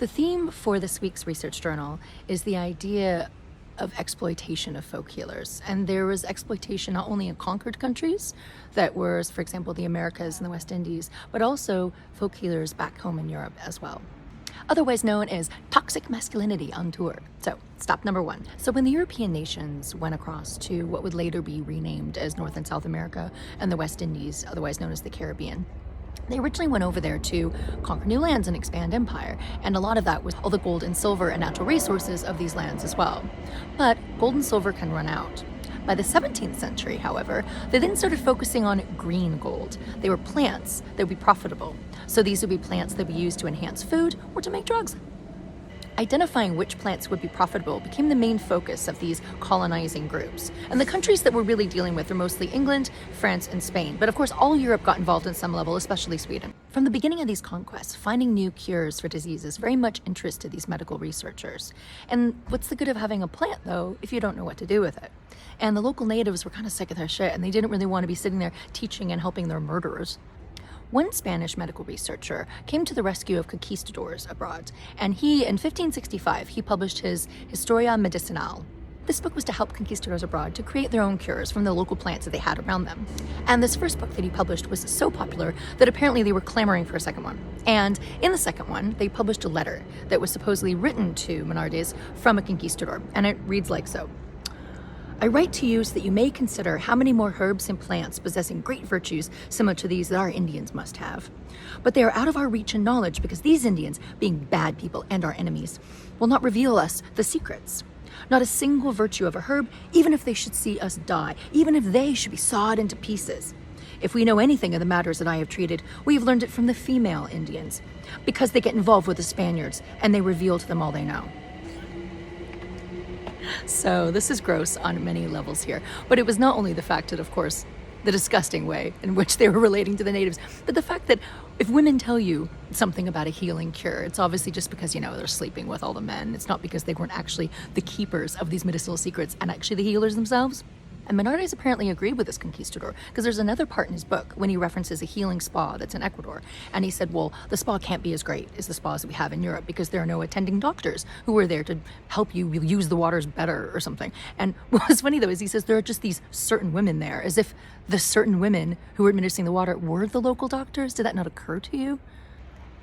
The theme for this week's research journal is the idea of exploitation of folk healers. And there was exploitation not only in conquered countries, that was, for example, the Americas and the West Indies, but also folk healers back home in Europe as well. Otherwise known as toxic masculinity on tour. So, stop number one. So when the European nations went across to what would later be renamed as North and South America and the West Indies, otherwise known as the Caribbean, they originally went over there to conquer new lands and expand empire, and a lot of that was all the gold and silver and natural resources of these lands as well. But gold and silver can run out. By the 17th century, however, they then started focusing on green gold. They were plants that would be profitable. So these would be plants that would be used to enhance food or to make drugs. Identifying which plants would be profitable became the main focus of these colonizing groups. And the countries that we're really dealing with are mostly England, France, and Spain. But of course, all Europe got involved in some level, especially Sweden. From the beginning of these conquests, finding new cures for diseases very much interested these medical researchers. And what's the good of having a plant, though, if you don't know what to do with it? And the local natives were kind of sick of their shit, and they didn't really want to be sitting there teaching and helping their murderers. One Spanish medical researcher came to the rescue of conquistadors abroad, and in 1565, he published his Historia Medicinal. This book was to help conquistadors abroad to create their own cures from the local plants that they had around them. And this first book that he published was so popular that apparently they were clamoring for a second one. And in the second one, they published a letter that was supposedly written to Menardes from a conquistador, and it reads like so. I write to you so that you may consider how many more herbs and plants possessing great virtues similar to these that our Indians must have. But they are out of our reach and knowledge because these Indians, being bad people and our enemies, will not reveal us the secrets. Not a single virtue of a herb, even if they should see us die, even if they should be sawed into pieces. If we know anything of the matters that I have treated, we have learned it from the female Indians, because they get involved with the Spaniards and they reveal to them all they know. So this is gross on many levels here. But it was not only the fact that, of course, the disgusting way in which they were relating to the natives, but the fact that if women tell you something about a healing cure, it's obviously just because, they're sleeping with all the men. It's not because they weren't actually the keepers of these medicinal secrets and actually the healers themselves. And Menardes apparently agreed with this conquistador, because there's another part in his book when he references a healing spa that's in Ecuador. And he said, well, the spa can't be as great as the spas that we have in Europe because there are no attending doctors who are there to help you use the waters better or something. And what's funny, though, is he says there are just these certain women there, as if the certain women who were administering the water were the local doctors. Did that not occur to you?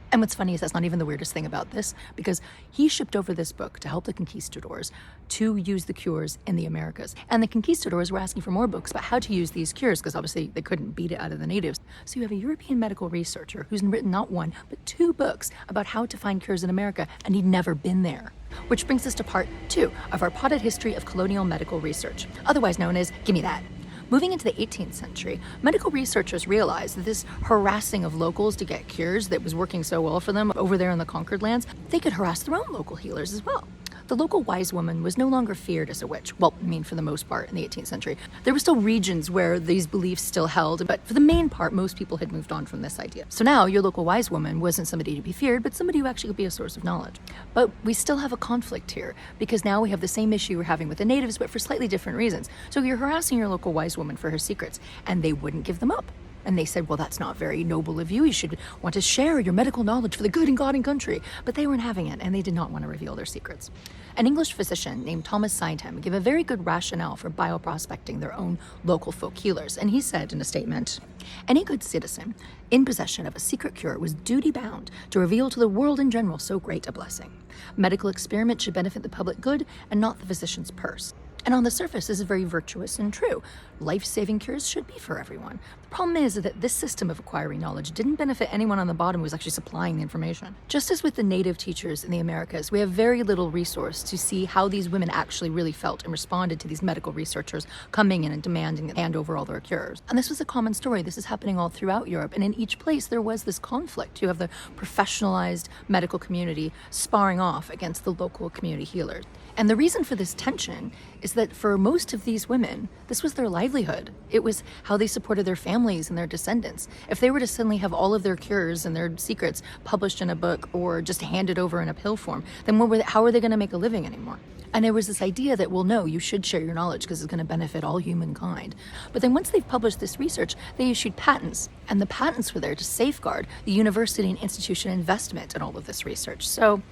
And what's funny is that's not even the weirdest thing about this, because he shipped over this book to help the conquistadors to use the cures in the Americas. And the conquistadors were asking for more books about how to use these cures, because obviously they couldn't beat it out of the natives. So you have a European medical researcher who's written not one, but 2 books about how to find cures in America, and he'd never been there. Which brings us to part 2 of our potted history of colonial medical research, otherwise known as Gimme That. Moving into the 18th century, medical researchers realized that this harassing of locals to get cures that was working so well for them over there in the conquered lands, they could harass their own local healers as well. The local wise woman was no longer feared as a witch. Well, for the most part in the 18th century. There were still regions where these beliefs still held, but for the main part, most people had moved on from this idea. So now your local wise woman wasn't somebody to be feared, but somebody who actually could be a source of knowledge. But we still have a conflict here, because now we have the same issue we're having with the natives, but for slightly different reasons. So you're harassing your local wise woman for her secrets, and they wouldn't give them up. And they said, well, that's not very noble of you. You should want to share your medical knowledge for the good in God and country. But they weren't having it, and they did not want to reveal their secrets. An English physician named Thomas Sydenham gave a very good rationale for bioprospecting their own local folk healers. And he said in a statement, any good citizen in possession of a secret cure was duty-bound to reveal to the world in general so great a blessing. Medical experiment should benefit the public good and not the physician's purse. And on the surface, this is very virtuous and true. Life-saving cures should be for everyone. The problem is that this system of acquiring knowledge didn't benefit anyone on the bottom who was actually supplying the information. Just as with the native teachers in the Americas, we have very little resource to see how these women actually really felt and responded to these medical researchers coming in and demanding to hand over all their cures. And this was a common story. This is happening all throughout Europe. And in each place, there was this conflict. You have the professionalized medical community sparring off against the local community healers. And the reason for this tension is that for most of these women, this was their livelihood. It was how they supported their families and their descendants. If they were to suddenly have all of their cures and their secrets published in a book or just handed over in a pill form, then how are they going to make a living anymore? And there was this idea that, well, no, you should share your knowledge because it's going to benefit all humankind. But then once they've published this research, they issued patents. And the patents were there to safeguard the university and institution investment in all of this research. So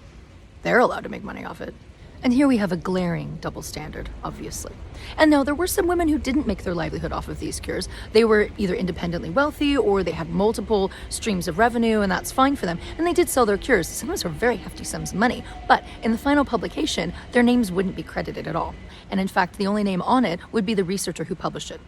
they're allowed to make money off it. And here we have a glaring double standard, obviously. And now there were some women who didn't make their livelihood off of these cures. They were either independently wealthy or they had multiple streams of revenue, and that's fine for them. And they did sell their cures, sometimes for very hefty sums of money. But in the final publication, their names wouldn't be credited at all. And in fact, the only name on it would be the researcher who published it,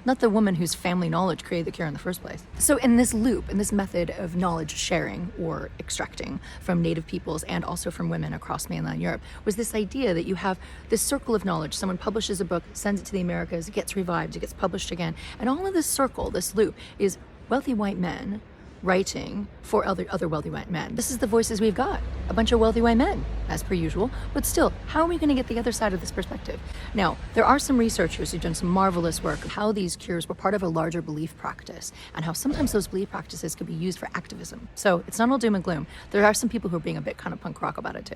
not the woman whose family knowledge created the cure in the first place. So in this loop, in this method of knowledge sharing or extracting from native peoples and also from women across mainland Europe, was this idea that you have this circle of knowledge. Someone publishes a book, sends it to the Americas, it gets revived, it gets published again. And all of this circle, this loop, is wealthy white men writing for other wealthy white men. This is the voices we've got, a bunch of wealthy white men, as per usual. But still, how are we going to get the other side of this perspective? Now, there are some researchers who've done some marvelous work of how these cures were part of a larger belief practice and how sometimes those belief practices could be used for activism. So it's not all doom and gloom. There are some people who are being a bit kind of punk rock about it too.